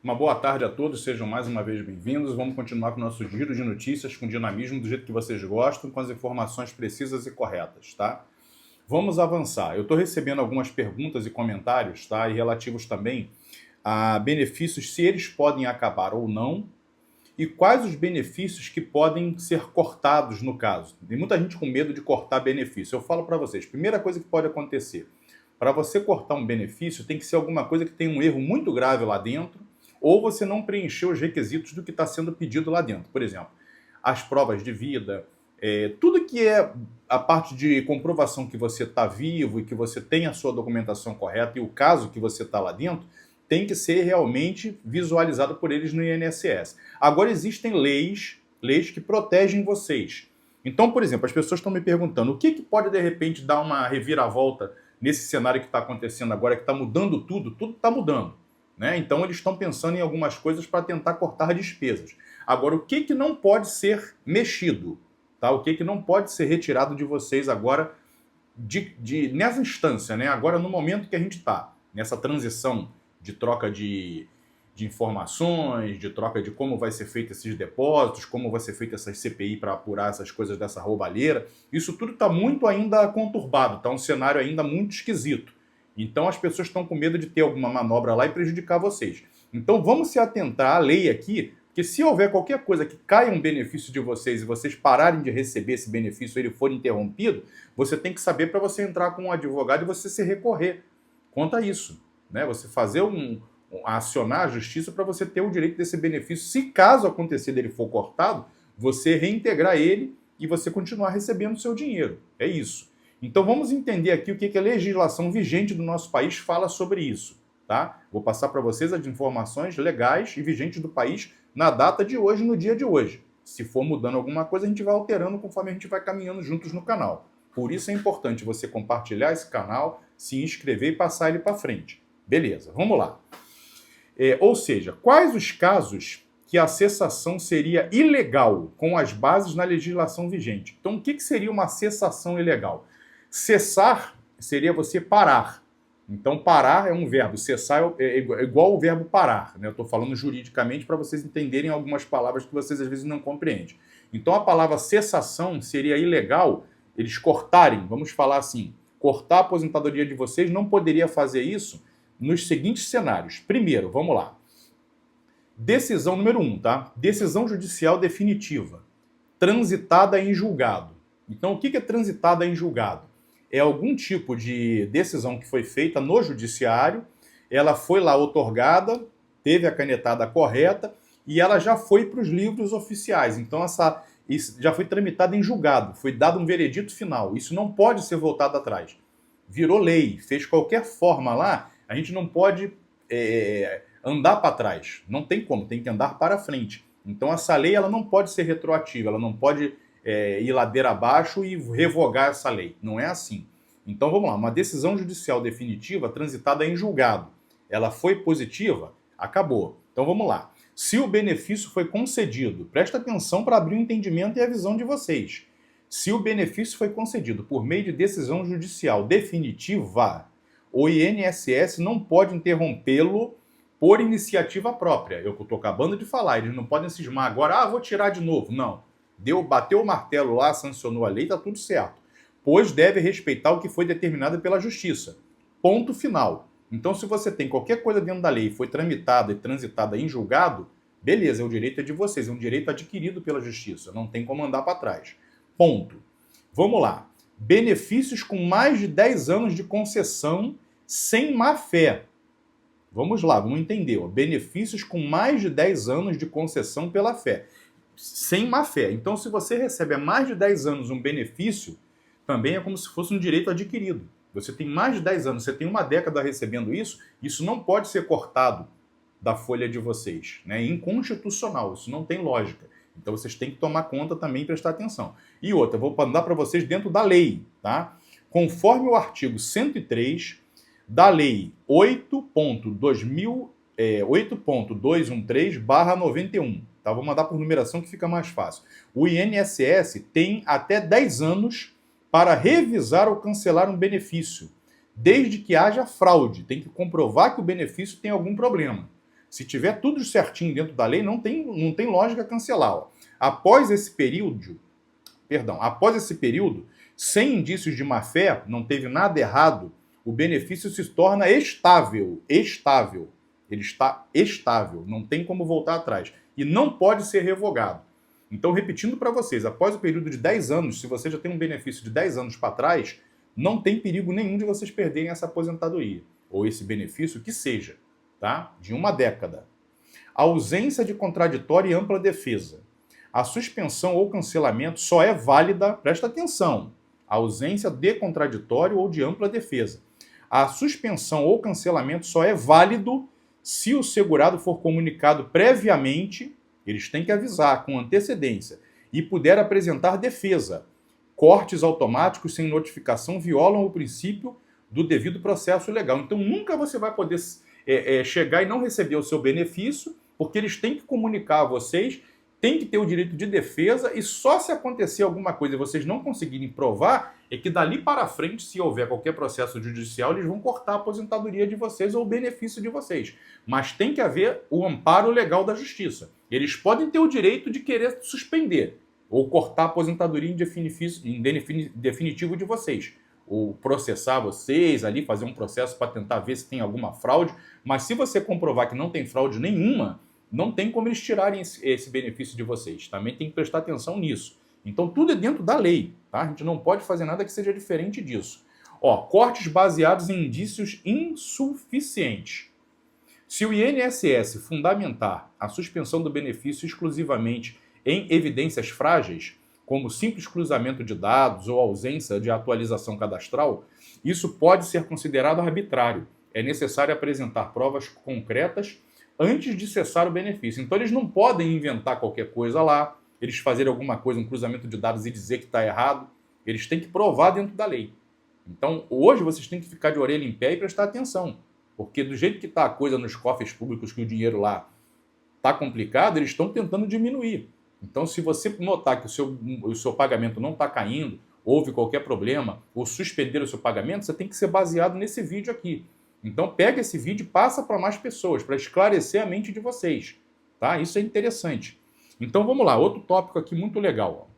Uma boa tarde a todos, sejam mais uma vez bem-vindos. Vamos continuar com o nosso giro de notícias com dinamismo do jeito que vocês gostam, com as informações precisas e corretas, tá? Vamos avançar. Eu estou recebendo algumas perguntas e comentários, tá? E relativos também a benefícios, se eles podem acabar ou não, e quais os benefícios que podem ser cortados no caso. Tem muita gente com medo de cortar benefício. Eu falo para vocês, primeira coisa que pode acontecer, para você cortar um benefício, tem que ser alguma coisa que tem um erro muito grave lá dentro, ou você não preencheu os requisitos do que está sendo pedido lá dentro. Por exemplo, as provas de vida, tudo que é a parte de comprovação que você está vivo e que você tem a sua documentação correta e o caso que você está lá dentro, tem que ser realmente visualizado por eles no INSS. Agora existem leis que protegem vocês. Então, por exemplo, as pessoas estão me perguntando o que pode de repente dar uma reviravolta nesse cenário que está acontecendo agora, que está mudando tudo está mudando. Né? Então eles estão pensando em algumas coisas para tentar cortar despesas. Agora, o que não pode ser mexido? Tá? O que não pode ser retirado de vocês agora, nessa instância, né? Agora no momento que a gente está, nessa transição de troca de informações, de troca de como vai ser feito esses depósitos, como vai ser feita essa CPI para apurar essas coisas dessa roubalheira. Isso tudo está muito ainda conturbado, está um cenário ainda muito esquisito. Então as pessoas estão com medo de ter alguma manobra lá e prejudicar vocês. Então vamos se atentar à lei aqui, porque se houver qualquer coisa que caia um benefício de vocês e vocês pararem de receber esse benefício e ele for interrompido, você tem que saber para você entrar com um advogado e você se recorrer contra isso. Né? Você fazer acionar a justiça para você ter o direito desse benefício. Se caso acontecer dele for cortado, você reintegrar ele e você continuar recebendo o seu dinheiro. É isso. Então vamos entender aqui o que a legislação vigente do nosso país fala sobre isso. Tá? Vou passar para vocês as informações legais e vigentes do país na data de hoje, no dia de hoje. Se for mudando alguma coisa, a gente vai alterando conforme a gente vai caminhando juntos no canal. Por isso é importante você compartilhar esse canal, se inscrever e passar ele para frente. Beleza, vamos lá. Ou seja, quais os casos que a cessação seria ilegal com as bases na legislação vigente? Então, o que seria uma cessação ilegal? Cessar seria você parar. Então, parar é um verbo, cessar é igual ao verbo parar. Né? Eu estou falando juridicamente para vocês entenderem algumas palavras que vocês às vezes não compreendem. Então, a palavra cessação seria ilegal, eles cortarem, vamos falar assim, cortar a aposentadoria de vocês, não poderia fazer isso nos seguintes cenários. Primeiro, vamos lá. Decisão número 1, tá? Decisão judicial definitiva, transitada em julgado. Então, o que é transitada em julgado? É algum tipo de decisão que foi feita no judiciário, ela foi lá outorgada, teve a canetada correta e ela já foi para os livros oficiais. Então, isso já foi tramitada em julgado, foi dado um veredito final. Isso não pode ser voltado atrás. Virou lei, fez qualquer forma lá, a gente não pode andar para trás. Não tem como, tem que andar para frente. Então, essa lei ela não pode ser retroativa, ela não pode ir ladeira abaixo e revogar essa lei. Não é assim. Então vamos lá, uma decisão judicial definitiva transitada em julgado. Ela foi positiva? Acabou. Então vamos lá. Se o benefício foi concedido, presta atenção para abrir o entendimento e a visão de vocês. Se o benefício foi concedido por meio de decisão judicial definitiva, o INSS não pode interrompê-lo por iniciativa própria. Eu estou acabando de falar, eles não podem cismar agora, vou tirar de novo. Não. Bateu o martelo lá, sancionou a lei, está tudo certo. Pois deve respeitar o que foi determinado pela justiça. Ponto final. Então, se você tem qualquer coisa dentro da lei e foi tramitada e transitada em julgado, beleza, o direito é de vocês, é um direito adquirido pela justiça, não tem como andar para trás. Ponto. Vamos lá. Benefícios com mais de 10 anos de concessão sem má-fé. Vamos lá, vamos entender. Benefícios com mais de 10 anos de concessão pela fé. Sem má-fé. Então, se você recebe há mais de 10 anos um benefício, também é como se fosse um direito adquirido. Você tem mais de 10 anos, você tem uma década recebendo isso não pode ser cortado da folha de vocês. Né? É inconstitucional, isso não tem lógica. Então, vocês têm que tomar conta também e prestar atenção. E outra, vou mandar para vocês dentro da lei. Tá? Conforme o artigo 103 da lei 8.213/91. Tá? Vou mandar por numeração que fica mais fácil. O INSS tem até 10 anos para revisar ou cancelar um benefício, desde que haja fraude. Tem que comprovar que o benefício tem algum problema. Se tiver tudo certinho dentro da lei, não tem lógica cancelar. Ó. Após esse período, sem indícios de má-fé, não teve nada errado, o benefício se torna estável. Estável. Ele está estável, não tem como voltar atrás. E não pode ser revogado. Então, repetindo para vocês, após o período de 10 anos, se você já tem um benefício de 10 anos para trás, não tem perigo nenhum de vocês perderem essa aposentadoria, ou esse benefício que seja, tá? De uma década. A ausência de contraditório e ampla defesa. A suspensão ou cancelamento só é válida, presta atenção, a ausência de contraditório ou de ampla defesa. A suspensão ou cancelamento só é válido se o segurado for comunicado previamente, eles têm que avisar com antecedência, e puder apresentar defesa. Cortes automáticos sem notificação violam o princípio do devido processo legal. Então nunca você vai poder chegar e não receber o seu benefício, porque eles têm que comunicar a vocês, tem que ter o direito de defesa, e só se acontecer alguma coisa e vocês não conseguirem provar, é que dali para frente, se houver qualquer processo judicial, eles vão cortar a aposentadoria de vocês ou o benefício de vocês. Mas tem que haver o amparo legal da justiça. Eles podem ter o direito de querer suspender ou cortar a aposentadoria em definitivo de vocês. Ou processar vocês ali, fazer um processo para tentar ver se tem alguma fraude. Mas se você comprovar que não tem fraude nenhuma, não tem como eles tirarem esse benefício de vocês. Também tem que prestar atenção nisso. Então tudo é dentro da lei, tá? A gente não pode fazer nada que seja diferente disso. Ó, cortes baseados em indícios insuficientes. Se o INSS fundamentar a suspensão do benefício exclusivamente em evidências frágeis, como simples cruzamento de dados ou ausência de atualização cadastral, isso pode ser considerado arbitrário. É necessário apresentar provas concretas antes de cessar o benefício. Então eles não podem inventar qualquer coisa lá, eles fazerem alguma coisa, um cruzamento de dados e dizer que está errado. Eles têm que provar dentro da lei. Então hoje vocês têm que ficar de orelha em pé e prestar atenção. Porque do jeito que está a coisa nos cofres públicos, que o dinheiro lá está complicado, eles estão tentando diminuir. Então se você notar que o seu pagamento não está caindo, houve qualquer problema, ou suspender o seu pagamento, você tem que ser baseado nesse vídeo aqui. Então pega esse vídeo e passa para mais pessoas, para esclarecer a mente de vocês. Tá? Isso é interessante. Então vamos lá, outro tópico aqui muito legal.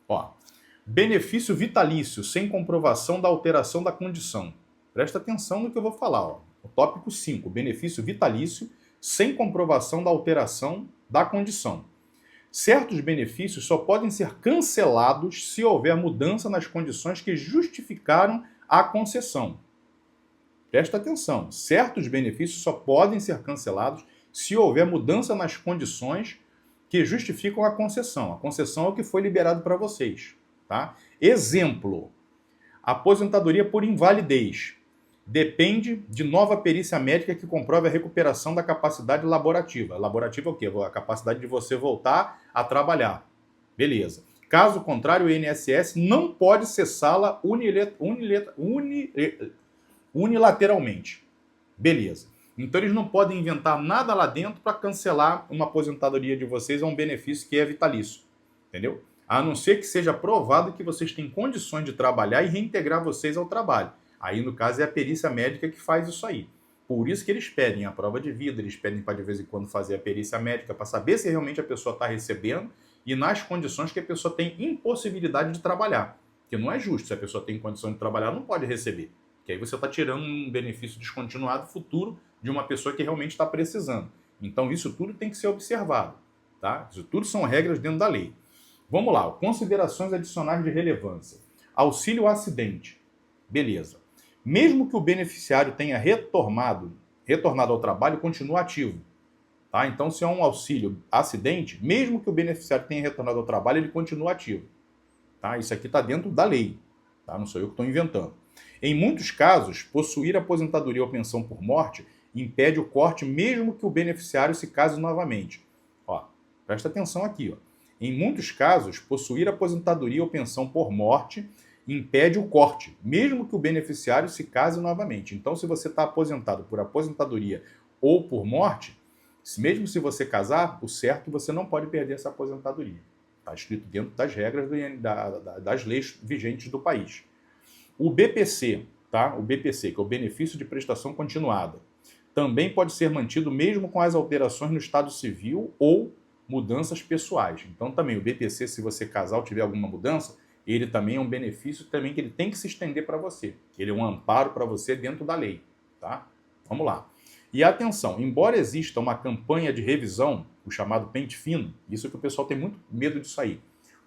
Ó, benefício vitalício sem comprovação da alteração da condição. Presta atenção no que eu vou falar. Ó. O tópico 5, benefício vitalício sem comprovação da alteração da condição. Certos benefícios só podem ser cancelados se houver mudança nas condições que justificaram a concessão. Presta atenção, certos benefícios só podem ser cancelados se houver mudança nas condições que justificam a concessão. A concessão é o que foi liberado para vocês. Tá? Exemplo, aposentadoria por invalidez. Depende de nova perícia médica que comprove a recuperação da capacidade laborativa. Laborativa é o quê? A capacidade de você voltar a trabalhar. Beleza. Caso contrário, o INSS não pode cessá-la unilateralmente. Beleza. Então eles não podem inventar nada lá dentro para cancelar uma aposentadoria de vocês ou um benefício que é vitalício. Entendeu? A não ser que seja provado que vocês têm condições de trabalhar e reintegrar vocês ao trabalho. Aí, no caso, é a perícia médica que faz isso aí. Por isso que eles pedem a prova de vida, eles pedem para de vez em quando fazer a perícia médica para saber se realmente a pessoa está recebendo e nas condições que a pessoa tem impossibilidade de trabalhar. Porque não é justo. Se a pessoa tem condição de trabalhar, não pode receber. Porque aí você está tirando um benefício descontinuado futuro de uma pessoa que realmente está precisando. Então isso tudo tem que ser observado. Tá? Isso tudo são regras dentro da lei. Vamos lá, considerações adicionais de relevância. Auxílio acidente. Beleza. Mesmo que o beneficiário tenha retornado ao trabalho, continua ativo. Tá? Então se é um auxílio acidente, mesmo que o beneficiário tenha retornado ao trabalho, ele continua ativo. Tá? Isso aqui está dentro da lei. Tá? Não sou eu que estou inventando. Em muitos casos, possuir aposentadoria ou pensão por morte impede o corte mesmo que o beneficiário se case novamente. Ó, presta atenção aqui. Ó. Em muitos casos, possuir aposentadoria ou pensão por morte impede o corte, mesmo que o beneficiário se case novamente. Então, se você está aposentado por aposentadoria ou por morte, mesmo se você casar, o certo, você não pode perder essa aposentadoria. Está escrito dentro das regras das leis vigentes do país. O BPC, tá? O BPC, que é o benefício de prestação continuada. também pode ser mantido mesmo com as alterações no estado civil ou mudanças pessoais. Então também o BPC, se você casal tiver alguma mudança, ele também é um benefício também que ele tem que se estender para você. Ele é um amparo para você dentro da lei, tá? Vamos lá. E atenção, embora exista uma campanha de revisão, o chamado pente fino, isso que o pessoal tem muito medo disso aí.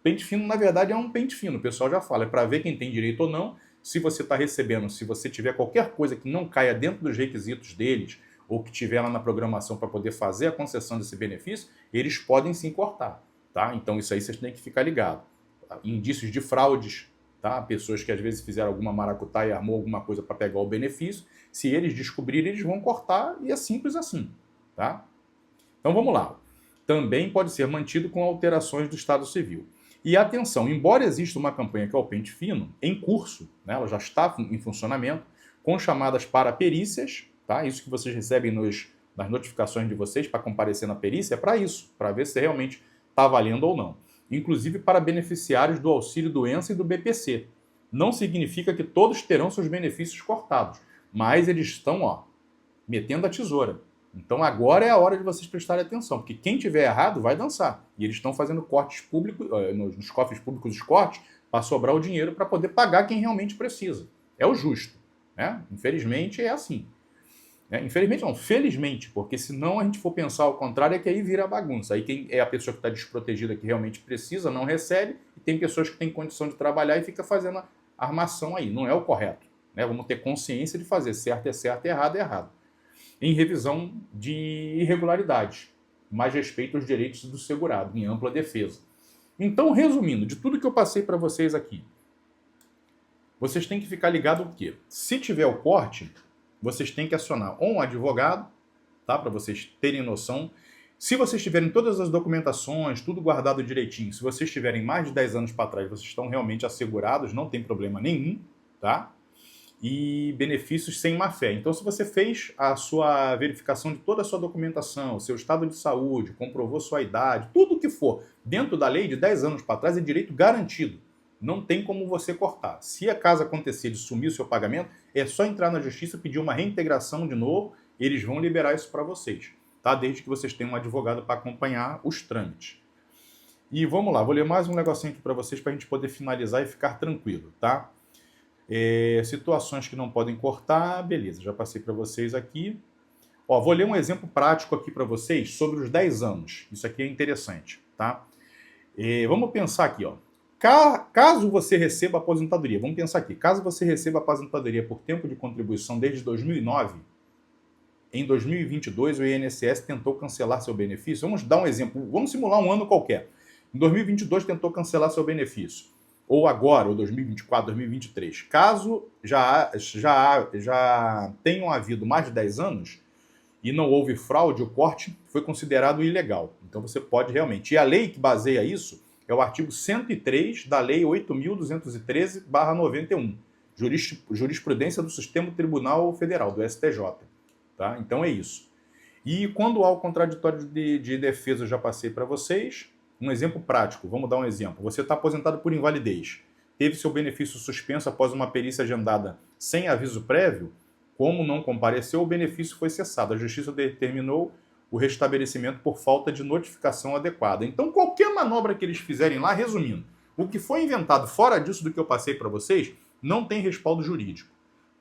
Pente fino, na verdade, é um pente fino, o pessoal já fala, é para ver quem tem direito ou não, se você está recebendo, se você tiver qualquer coisa que não caia dentro dos requisitos deles, ou que tiver lá na programação para poder fazer a concessão desse benefício, eles podem sim cortar, tá? Então isso aí vocês têm que ficar ligado. Indícios de fraudes, tá? Pessoas que às vezes fizeram alguma maracutaia e armou alguma coisa para pegar o benefício, se eles descobrirem, eles vão cortar e é simples assim, tá? Então vamos lá. Também pode ser mantido com alterações do Estado Civil. E atenção, embora exista uma campanha que é o pente fino, em curso, né, ela já está em funcionamento, com chamadas para perícias, tá? Isso que vocês recebem nas notificações de vocês para comparecer na perícia é para isso, para ver se realmente está valendo ou não. Inclusive para beneficiários do auxílio-doença e do BPC. Não significa que todos terão seus benefícios cortados, mas eles estão, metendo a tesoura. Então agora é a hora de vocês prestarem atenção, porque quem tiver errado vai dançar. E eles estão fazendo cortes públicos, nos cofres públicos os cortes, para sobrar o dinheiro para poder pagar quem realmente precisa. É o justo, né? Infelizmente é assim. Infelizmente não, felizmente, porque senão a gente for pensar ao contrário é que aí vira bagunça. Aí quem é a pessoa que está desprotegida, que realmente precisa, não recebe, e tem pessoas que têm condição de trabalhar e fica fazendo a armação aí. Não é o correto, né? Vamos ter consciência de fazer certo, errado é errado. Em revisão de irregularidades, mais respeito aos direitos do segurado, em ampla defesa. Então, resumindo, de tudo que eu passei para vocês aqui, vocês têm que ficar ligados o quê? Se tiver o corte, vocês têm que acionar um advogado, tá? Para vocês terem noção. Se vocês tiverem todas as documentações, tudo guardado direitinho, se vocês tiverem mais de 10 anos para trás, vocês estão realmente assegurados, não tem problema nenhum, tá? E benefícios sem má-fé. Então, se você fez a sua verificação de toda a sua documentação, seu estado de saúde, comprovou sua idade, tudo que for dentro da lei de 10 anos para trás é direito garantido. Não tem como você cortar. Se a caso acontecer de sumir o seu pagamento, é só entrar na justiça, pedir uma reintegração de novo, eles vão liberar isso para vocês, tá? Desde que vocês tenham um advogado para acompanhar os trâmites. E vamos lá, vou ler mais um negocinho aqui para vocês para a gente poder finalizar e ficar tranquilo, tá? Situações que não podem cortar, beleza, já passei para vocês aqui. Vou ler um exemplo prático aqui para vocês sobre os 10 anos. Isso aqui é interessante, tá? Vamos pensar aqui, caso você receba aposentadoria, vamos pensar aqui, caso você receba aposentadoria por tempo de contribuição desde 2009, em 2022 o INSS tentou cancelar seu benefício. Vamos dar um exemplo, vamos simular um ano qualquer. Em 2022 tentou cancelar seu benefício. Ou agora, ou 2024, 2023. Caso já tenham havido mais de 10 anos e não houve fraude, o corte foi considerado ilegal. Então você pode realmente. E a lei que baseia isso é o artigo 103 da Lei 8.213/91, jurisprudência do Supremo Tribunal Federal, do STJ. Tá? Então é isso. E quando há o contraditório de defesa, eu já passei para vocês. Um exemplo prático, vamos dar um exemplo. Você está aposentado por invalidez, teve seu benefício suspenso após uma perícia agendada sem aviso prévio, como não compareceu, o benefício foi cessado. A Justiça determinou o restabelecimento por falta de notificação adequada. Então, qualquer manobra que eles fizerem lá, resumindo, o que foi inventado fora disso do que eu passei para vocês, não tem respaldo jurídico,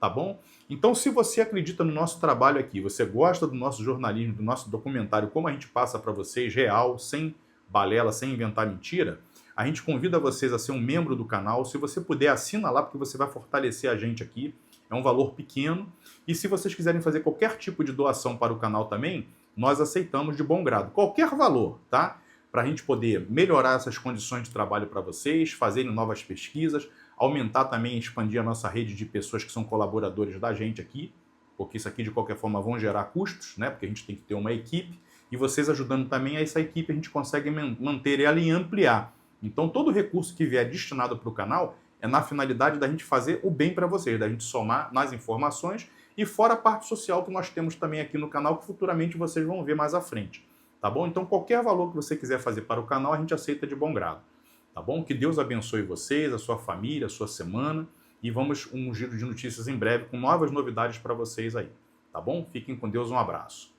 tá bom? Então, se você acredita no nosso trabalho aqui, você gosta do nosso jornalismo, do nosso documentário, como a gente passa para vocês, real, sem balela, sem inventar mentira, a gente convida vocês a ser um membro do canal. Se você puder, assina lá, porque você vai fortalecer a gente aqui. É um valor pequeno. E se vocês quiserem fazer qualquer tipo de doação para o canal também, nós aceitamos de bom grado. Qualquer valor, tá? Para a gente poder melhorar essas condições de trabalho para vocês, fazerem novas pesquisas, aumentar também e expandir a nossa rede de pessoas que são colaboradores da gente aqui, porque isso aqui, de qualquer forma, vão gerar custos, né? Porque a gente tem que ter uma equipe. E vocês ajudando também, essa equipe a gente consegue manter ela e ampliar. Então, todo recurso que vier destinado para o canal é na finalidade da gente fazer o bem para vocês, da gente somar nas informações e fora a parte social que nós temos também aqui no canal, que futuramente vocês vão ver mais à frente. Tá bom? Então, qualquer valor que você quiser fazer para o canal, a gente aceita de bom grado. Tá bom? Que Deus abençoe vocês, a sua família, a sua semana. E vamos um giro de notícias em breve com novas novidades para vocês aí. tá bom? Fiquem com Deus, um abraço.